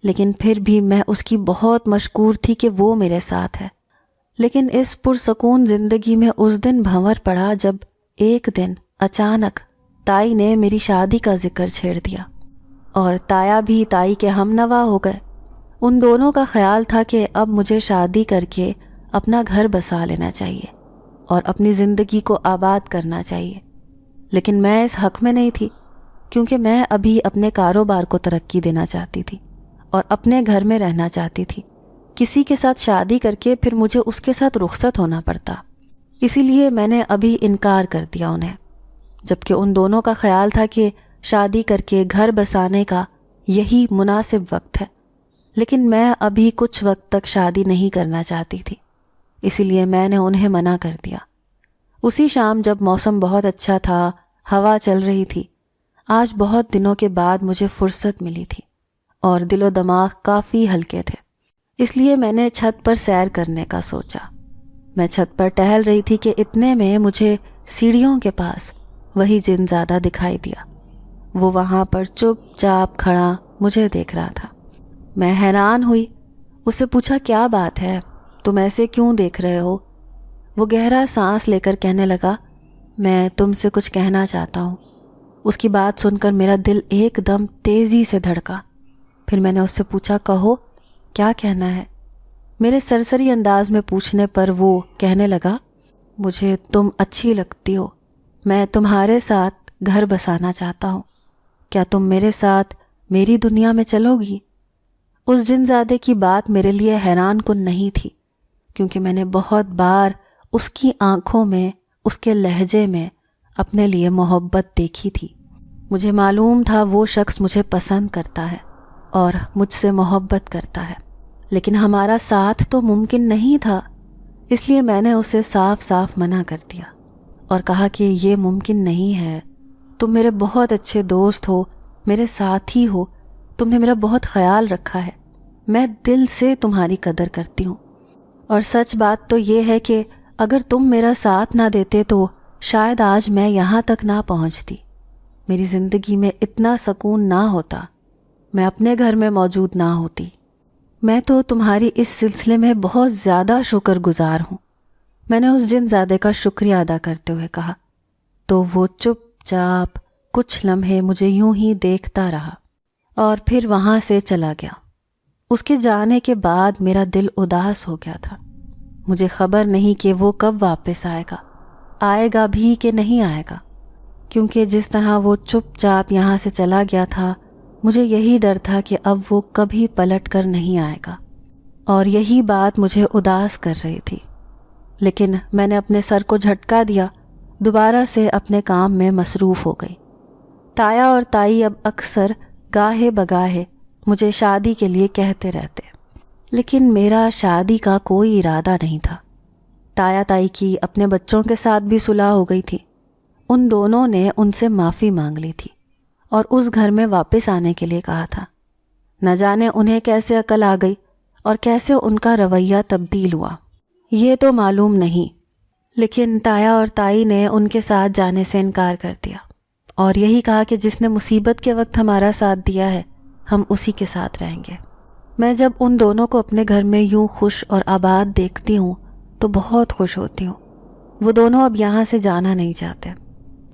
لیکن پھر بھی میں اس کی بہت مشکور تھی کہ وہ میرے ساتھ ہے۔ لیکن اس پرسکون زندگی میں اس دن بھنور پڑا جب ایک دن اچانک تائی نے میری شادی کا ذکر چھیڑ دیا، اور تایا بھی تائی کے ہم نوا ہو گئے۔ ان دونوں کا خیال تھا کہ اب مجھے شادی کر کے اپنا گھر بسا لینا چاہیے اور اپنی زندگی کو آباد کرنا چاہیے، لیکن میں اس حق میں نہیں تھی، کیونکہ میں ابھی اپنے کاروبار کو ترقی دینا چاہتی تھی اور اپنے گھر میں رہنا چاہتی تھی۔ کسی کے ساتھ شادی کر کے پھر مجھے اس کے ساتھ رخصت ہونا پڑتا، اسی لیے میں نے ابھی انکار کر دیا انہیں، جبکہ ان دونوں کا خیال تھا کہ شادی کر کے گھر بسانے کا یہی مناسب وقت ہے۔ لیکن میں ابھی کچھ وقت تک شادی نہیں کرنا چاہتی تھی، اسی لیے میں نے انہیں منع کر دیا۔ اسی شام جب موسم بہت اچھا تھا، ہوا چل رہی تھی، آج بہت دنوں کے بعد مجھے فرصت ملی تھی اور دل و دماغ کافی ہلکے تھے، اس لیے میں نے چھت پر سیر کرنے کا سوچا۔ میں چھت پر ٹہل رہی تھی کہ اتنے میں مجھے سیڑھیوں کے پاس وہی جن زادہ دکھائی دیا۔ وہ وہاں پر چپ چاپ کھڑا مجھے دیکھ رہا تھا۔ میں حیران ہوئی، اس سے پوچھا کیا بات ہے، تم ایسے کیوں دیکھ رہے ہو؟ وہ گہرا سانس لے کر کہنے لگا، میں تم سے کچھ کہنا چاہتا ہوں۔ اس کی بات سن کر میرا دل ایک دم تیزی سے دھڑکا۔ پھر میں نے اس سے پوچھا، کہو کیا کہنا ہے؟ میرے سرسری انداز میں پوچھنے پر وہ کہنے لگا، مجھے تم اچھی لگتی ہو، میں تمہارے ساتھ گھر بسانا چاہتا ہوں، کیا تم میرے ساتھ میری دنیا میں چلو گی؟ اس جن زادے کی بات میرے لیے حیران کن نہیں تھی، کیونکہ میں نے بہت بار اس کی آنکھوں میں، اس کے لہجے میں اپنے لیے محبت دیکھی تھی۔ مجھے معلوم تھا وہ شخص مجھے پسند کرتا ہے اور مجھ سے محبت کرتا ہے، لیکن ہمارا ساتھ تو ممکن نہیں تھا، اس لیے میں نے اسے صاف صاف منع کر دیا اور کہا کہ یہ ممکن نہیں ہے، تم میرے بہت اچھے دوست ہو، میرے ساتھی ہو، تم نے میرا بہت خیال رکھا ہے، میں دل سے تمہاری قدر کرتی ہوں، اور سچ بات تو یہ ہے کہ اگر تم میرا ساتھ نہ دیتے تو شاید آج میں یہاں تک نہ پہنچتی، میری زندگی میں اتنا سکون نہ ہوتا، میں اپنے گھر میں موجود نہ ہوتی۔ میں تو تمہاری اس سلسلے میں بہت زیادہ شکر گزار ہوں، میں نے اس جن زادے کا شکریہ ادا کرتے ہوئے کہا۔ تو وہ چپ چاپ کچھ لمحے مجھے یوں ہی دیکھتا رہا اور پھر وہاں سے چلا گیا۔ اس کے جانے کے بعد میرا دل اداس ہو گیا تھا۔ مجھے خبر نہیں کہ وہ کب واپس آئے گا بھی کہ نہیں آئے گا، کیونکہ جس طرح وہ چپ چاپ یہاں سے چلا گیا تھا، مجھے یہی ڈر تھا کہ اب وہ کبھی پلٹ کر نہیں آئے گا، اور یہی بات مجھے اداس کر رہی تھی۔ لیکن میں نے اپنے سر کو جھٹکا دیا، دوبارہ سے اپنے کام میں مصروف ہو گئی۔ تایا اور تائی اب اکثر گاہے بگاہے مجھے شادی کے لیے کہتے رہتے، لیکن میرا شادی کا کوئی ارادہ نہیں تھا۔ تایا تائی کی اپنے بچوں کے ساتھ بھی صلح ہو گئی تھی، ان دونوں نے ان سے معافی مانگ لی تھی اور اس گھر میں واپس آنے کے لیے کہا تھا۔ نہ جانے انہیں کیسے عقل آ گئی اور کیسے ان کا رویہ تبدیل ہوا، یہ تو معلوم نہیں، لیکن تایا اور تائی نے ان کے ساتھ جانے سے انکار کر دیا اور یہی کہا کہ جس نے مصیبت کے وقت ہمارا ساتھ دیا ہے، ہم اسی کے ساتھ رہیں گے۔ میں جب ان دونوں کو اپنے گھر میں یوں خوش اور آباد دیکھتی ہوں تو بہت خوش ہوتی ہوں۔ وہ دونوں اب یہاں سے جانا نہیں چاہتے،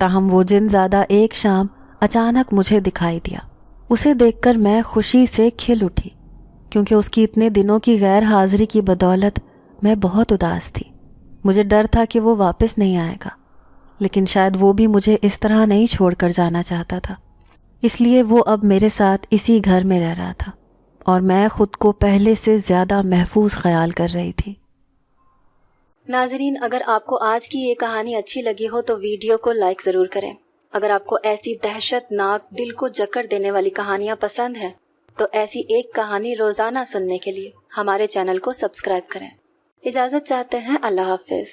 تاہم وہ جن زادہ ایک شام اچانک مجھے دکھائی دیا۔ اسے دیکھ کر میں خوشی سے کھل اٹھی، کیونکہ اس کی اتنے دنوں کی غیر حاضری کی بدولت میں بہت اداس تھی۔ مجھے ڈر تھا کہ وہ واپس نہیں آئے گا، لیکن شاید وہ بھی مجھے اس طرح نہیں چھوڑ کر جانا چاہتا تھا، اس لیے وہ اب میرے ساتھ اسی گھر میں رہ رہا تھا، اور میں خود کو پہلے سے زیادہ محفوظ خیال کر رہی تھی۔ ناظرین، اگر آپ کو آج کی یہ کہانی اچھی لگی ہو تو ویڈیو کو لائک ضرور کریں۔ اگر آپ کو ایسی دہشت ناک، دل کو جکڑ دینے والی کہانیاں پسند ہیں تو ایسی ایک کہانی روزانہ سننے کے لیے ہمارے چینل کو سبسکرائب کریں۔ اجازت چاہتے ہیں، اللہ حافظ۔